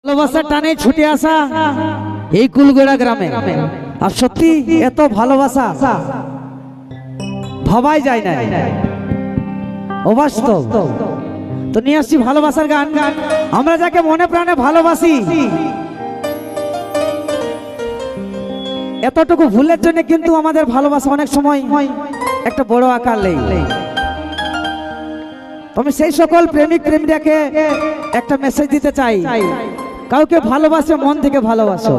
ভালোবাসার টানে ছুটে আসা এই কুলগড়া গ্রামে, আর সত্যি এত ভালোবাসা ভাবাই যায় না, অবাস্তব। তো নিয়ে আসছি ভালোবাসার গান। আমরা যাকে মনে প্রাণে ভালোবাসি, এতটুকু ভুলের জন্য কিন্তু আমাদের ভালোবাসা অনেক সময় একটা বড় আকার নেই। আমি সেই সকল প্রেমিক প্রেমিকাকে একটা মেসেজ দিতে চাই, কাউকে ভালোবাসে মন থেকে ভালোবাসো।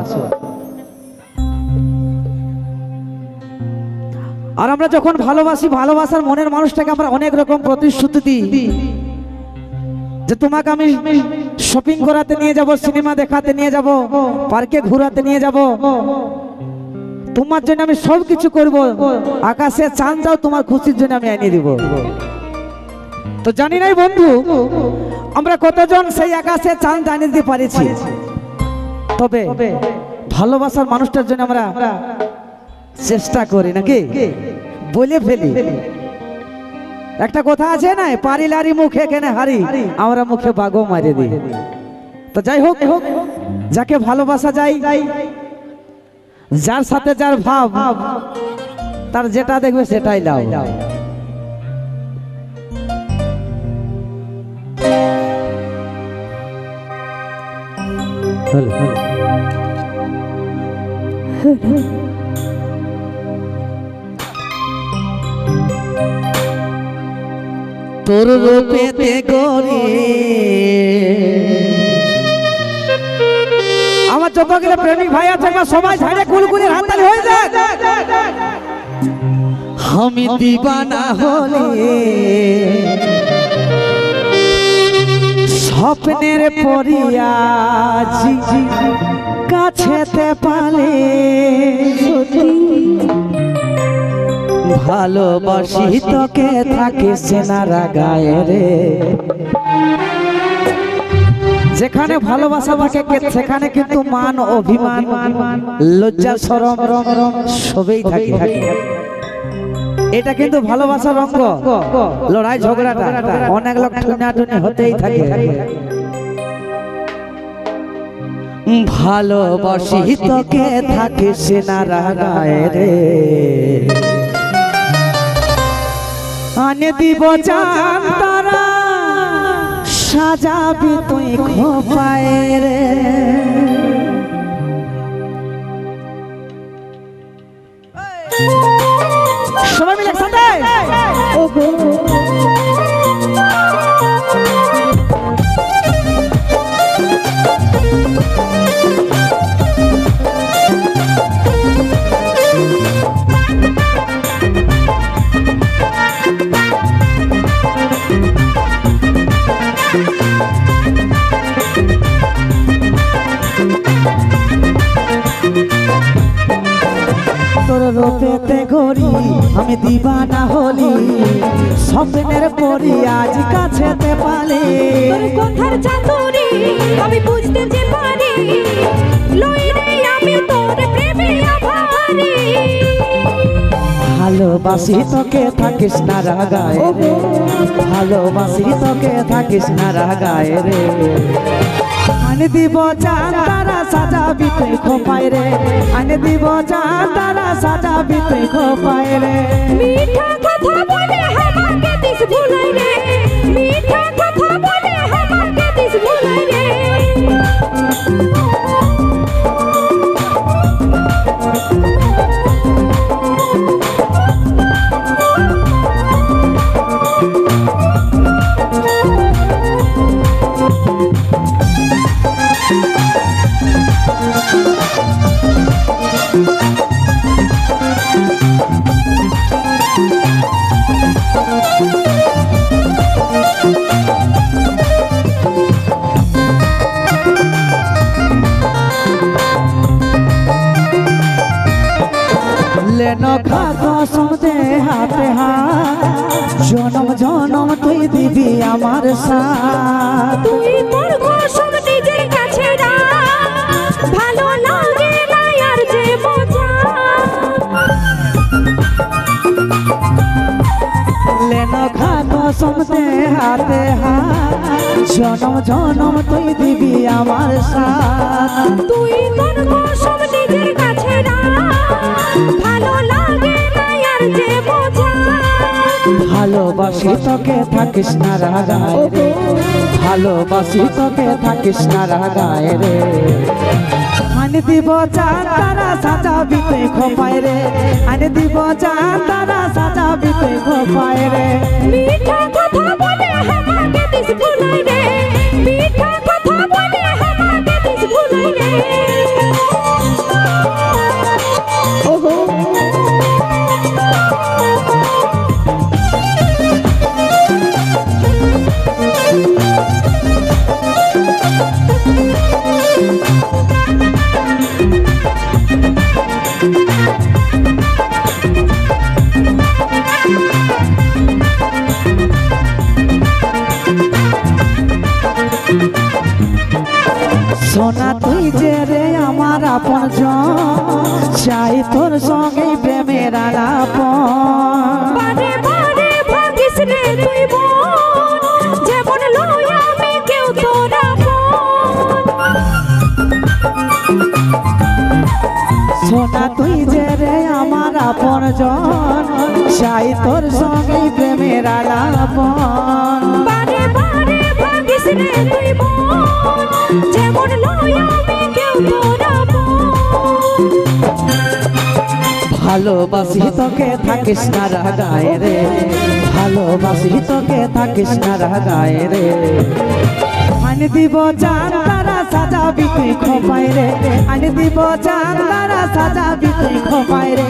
আর আমরা যখন ভালোবাসি, ভালোবাসার মনের মানুষটাকে আমরা অনেক রকম প্রতিশ্রুতি দিই, যে তোমাকে আমি শপিং করাতে নিয়ে যাব, সিনেমা দেখাতে নিয়ে যাব, পার্কে ঘোরাতে নিয়ে যাব, তোমার জন্য আমি সব কিছু করব, আকাশে চাঁদ যাও তোমার খুশির জন্য আমি এনে দিব। তো জানি নাই বন্ধু আমরা কতজন সেই আকাশে চাঁদ এনে দিতে পারিছি, তবে ভালোবাসার মানুষটার জন্য আমরা চেষ্টা করি নাকি, বলে ফেলি। একটা কথা আছে না, পারিলারি মুখে কেনে হারি, আমরা মুখে বাগো মারি দিই। তো যাই হোক, যাকে ভালোবাসা যায়, যার সাথে যার ভাব, তার যেটা দেখবে সেটাই লাও। তোর রূপেতে গরি আমার যতগুলো প্রেমিক ভাই আছে সবাই ঝাড়ে কুলকুলির হাততালি হয়ে যায়। আমি দিবানা হলে স্বপ্নের পরিয়াছি কাছেতে পালে, ভালোবাসি তোকে থাকে সেনারা গায়ে রে। যেখানে ভালোবাসা থাকে সেখানে কিন্তু মান অভিমান লজ্জা শরম সবই থাকে। এটা কিন্তু ভালোবাসার অঙ্গ। লড়াই ঝগড়াটা অনেক লোক টুনাটুনি হতেই থাকে। ভালোবাসি তোকে থাকে সেনারা গায়ে রে, আনে দিব চাঁদ তারা সাজাবি তুই খোপায় রে। সবাই মিলে একসাথে তোর রূপেতে গরি আমি দিবানা হলি, স্বপ্নের পরি আজ কাছেতে পালে। তোর কথার চাতুরি আমি বুঝতে যে পারি, লই রে আমি তোর প্রেমে আভারি। ভালোবাসি তোকে থাকিস না রাগায় রে, ভালোবাসি তোকে থাকিস না রাগায় রে। আনে দিব চাঁদ তারা সাজাবি তুই খোপায় রে, আনে দিব চাঁদ তারা সাজাবি তুই খোপায় রে। মিঠা কথা বলে আমাকে দিস ভুলাই রে, মিঠা কথা বলে আমাকে দিস ভুলাই রে। নখা কসম দে হাতে হাত, জনম জনম তুই দিবি আমার সাথ। তুই মোর কসম নিজের কাছে রাখ, ভালো লাগে না আর যে মজা। ले नखा कसम दे हाथे हाथ, জনম জনম তুই দিবি আমার সাথ। তুই তোর কসম নিজের কাছে রাখ, ভালো লাগে না আর যে বোঝা। ভালোবাসি তোকে থাকিস না রাগায় রে, ভালোবাসি তোকে থাকিস না রাগায় রে। আনি দিব চাঁদ তারা সাজাবি তুই খোপায় রে, আনি দিব চাঁদ তারা সাজাবি তুই খোপায় রে। মিঠা কথা বলে আমাকে দিস ভুলাই রে, মিঠা কথা বলে আমাকে দিস ভুলাই রে। ওহো সোনা তুই যে রে আমার আপন জন, চাই তোর সঙ্গে প্রেমের আলাপ। বারে বারে ভাগিস রে তুই মন, যেমন লই আমি কেউ তোর আপন। সোনা তুই যে রে আমার আপন জন, চাই তোর সঙ্গে প্রেমের আলাপ। বারে বারে ভাগিস রে তুই মন, যেমন লই আমি কেউ তোর আপন। ভালোবাসি তোকে থাকিস না রাগায় রে, ভালোবাসি তোকে থাকিস না রাগায় রে। আনি দিব চাঁদ তারা সাজাবি তুই খোপায় রে, আনি দিব চাঁদ তারা সাজাবি তুই খোপায় রে।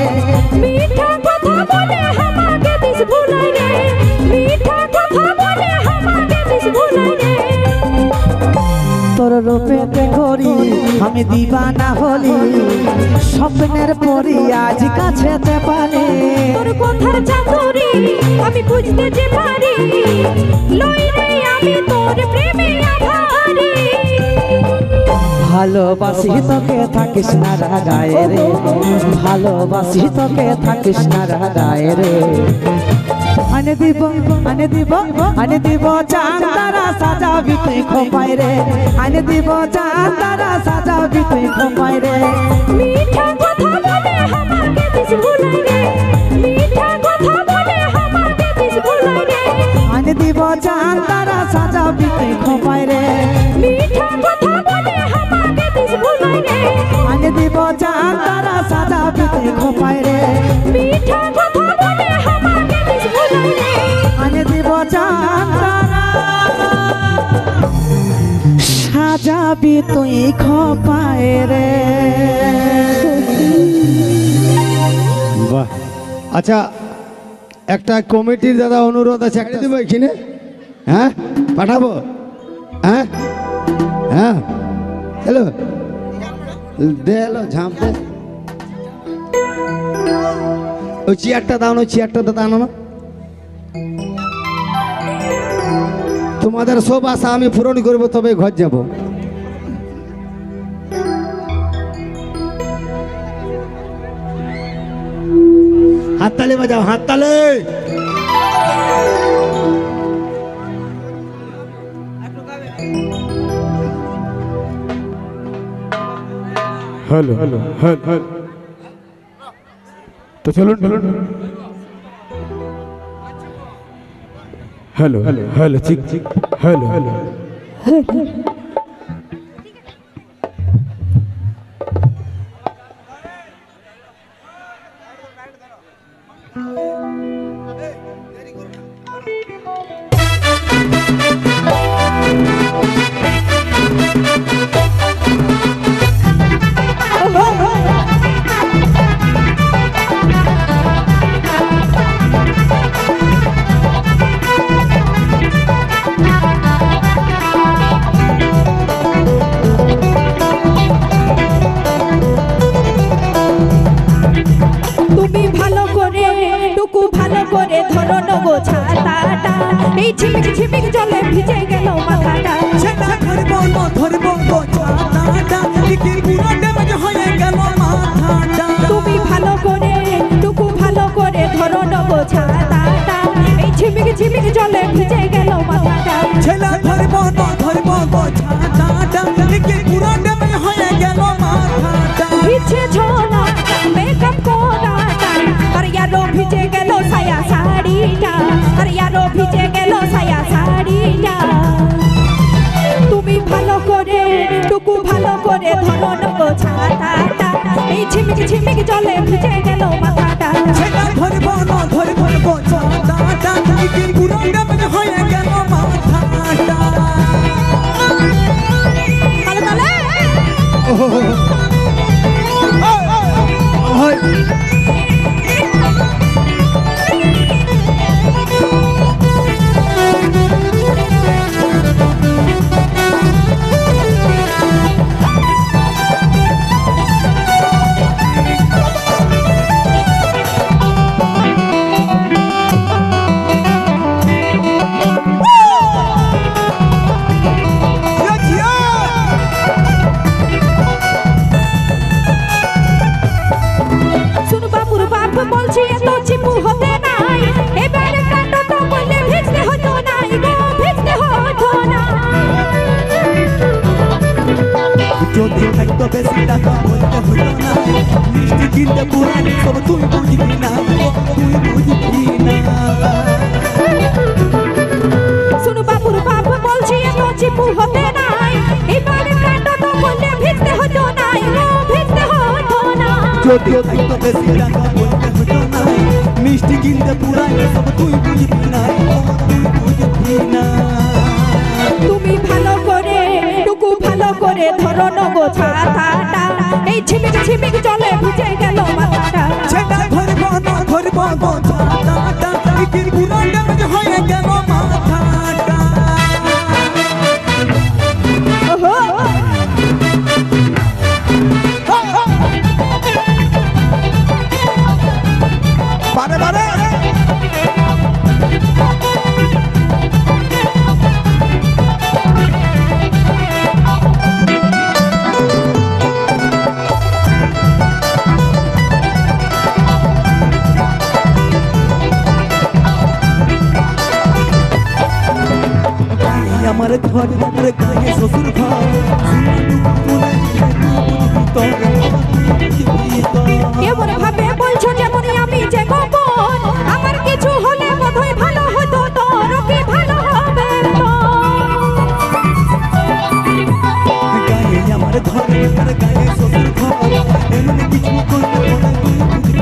মিঠা কথা বলে আমাকে দিস ভুলাই রে, মিঠা কথা বলে আমাকে দিস ভুলাই রে। তোর রূপেতে করি আমি দিবানা হলি, স্বপ্নের পরি আজ কাছেতে পালে। তোর কথার চাতুরি আমি বুঝতে যে পারি, লই রে আমি তোর প্রেমে আভারি। ভালোবাসি তোকে থাকিস না রাগায় রে, ভালোবাসি তোকে থাকিস না রাগায় রে। আনে দিব আনে দিব আনে দিব চাঁদ তারা সাজাবি তুই খোপায় রে, আনে দিব চাঁদ তারা সাজাবি তুই খোপায় রে। মিঠা কথা বলে আমাকে দিস ভুলাই রে, মিঠা কথা বলে আমাকে দিস ভুলাই রে। আনে দিব চাঁদ তারা সাজাবি তুই খোপায় রে, মিঠা কথা বলে আমাকে দিস ভুলাই রে, আনে দিব চাঁদ তারা সাজাবি তুই খোপায় রে। মিঠা কথা বলে আমাকে দিস ভুলাই রে। আনে দিব চাঁদ তারা সাজাবি তুই খোপায় রে। বাহ, আচ্ছা একটা কমিটির দাদা অনুরোধ আছে, একটা দেবো এখানে, হ্যাঁ পাঠাবো, হ্যাঁ হ্যাঁ হ্যালো দে, হ্যালো ঝাঁপ দে, ওই চেয়ারটা দাও না, ওই চেয়ারটা দাও না। তোমাদের সব আশা আমি পূরণ করবো, তবে ঘর যাব। হাততালি বাজাও, হাততালি। হ্যালো হ্যালো হ্যালো, তো চলুন চলুন। হ্যালো হ্যালো হ্যালো, ঠিক ঠিক, হ্যালো হ্যালো। এই ঝিমিক ঝিমিক জলে ভিজে গেল মাথাটা। সেটা ধরবো না ধরবো ছাতাটা, কি পুরো ড্যামেজ হয়ে গেল মাথাটা। তুমি ভালো করে টুকু ভালো করে ধরো না গো ছাতাটা। এই ঝিমিক ঝিমিক ঝিমিক জলে ভিজে গেল মাথাটা ছেলা ধরব না ধরব ছাতাটা কি পুরো ডেমে হয়ে গেল মাথাটা ভিজে ঝোলা মেকআপ করাটা আর ইয়ারো ভিজে গেল সায়া শাড়িটা আর ইয়ারো ভিজে গেল সায়া শাড়িটা তুমি ভালো করে টুকু ভালো করে ধরো নগো ছাতাটা এই ঝিমিক ঝিমিক জলে ভিজে গেল মাথাটা ছেলা ধরব না ধরব ছাতাটা কি পুরো ডেমে হয়ে গেল মাথাটা তালে তালে শুনো বাবুর বাপ বলছি এত চিপু হতে নাই এবার কান্ডটা বললে ভিজতে হতো নাই গো ভিজতে হতো না যদি থাকতো বেশি টাকা বলতে হতো না মিষ্টি কিনতে পুরানি সব তুই বুঝবি না তুই বুঝবি না শুনো বাবুর বাপ বলছি এত চিপু হতে নাই এবার কান্ডটা বললে ভিজতে হতো নাই গো ভিজতে হতো না যদি থাকতো বেশি টাকা বলতে হতো না মিষ্টি কিনতে পুরানি সব তুই বুঝবি না তুই বুঝবি না তুমি ভালো করে টুকু ভালো করে ধরো নগো ছাতাটা এই ঝিমিক ঝিমিক জলে ভিজে গেল মাথাটা ছেটা ধরব না ধরব ছাতাটা কি পুরো ডেমে হয়ে গেল মাথাটা ওহো বারে বারে আমার ঘর আমার গায়ে শ্বশুর ঘর এমন ভাবে বলছো যেমন আমি যে গোপন আমার কিছু হলে বোধহয় ভালো হতো তোর কি ভালো হবে গায়ে আমার ঘর আমার গায়ে শ্বশুর ঘর এমন কিছু করতে না তুই বুঝবি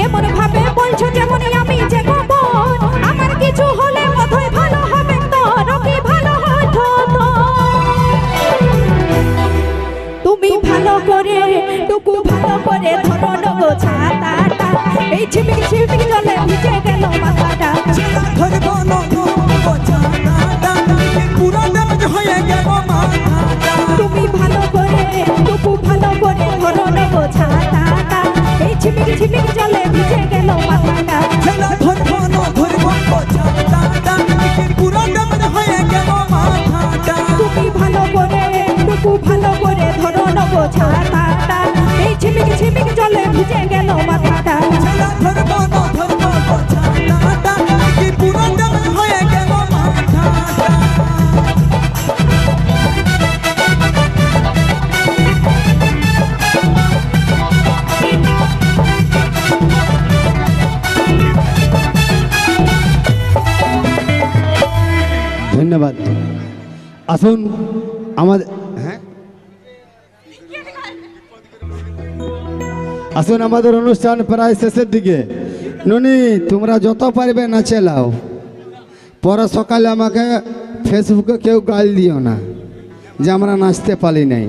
এমন ভাবে বলছো যেমন আমি যে গোপন আমার কিছু হলে বোধহয় ভালো হবে তোর কি ভালো হতো তুমি ভালো করে টুকু ভালো করে ধরো নগো ছাতাটা এই ঝিমিক ঝিমিক জলে ভিজে গেল মাথাটা ধরব না ছাতাটা পুরো ডেমে হয়ে গেল মাথাটা তুমি ভালো করে টুকু ভালো করে ধরো নগো ছাতাটা এই ঝিমিক ঝিমিক জলে ভিজে গেল মাথাটা ছেলা ধরব না ধরব ছাতাটা পুরো ডেমে হয়ে গেল মাথাটা তুমি ভালো করে টুকু ভালো করে ধরো নগো ছাতাটা এই ঝিমিক ঝিমিক জলে ভিজে গেল মাথাটা ছেলা ধরব না ধরব ছাতাটা পুরো ডেমে হয়ে গেল মাথাটা ধন্যবাদ। আসুন আমাদের হ্যাঁ আসুন আমাদের অনুষ্ঠান প্রায় শেষের দিকে। ননি তোমরা যত পারবে নাচে লাও, পরে সকালে আমাকে ফেসবুকে কেউ গাল দিও না যে আমরা নাচতে পারি নাই।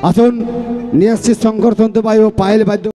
আসুন নিয়ে আসছি শঙ্কর তন্ত্র বাই ও পায়েল বাদ্য।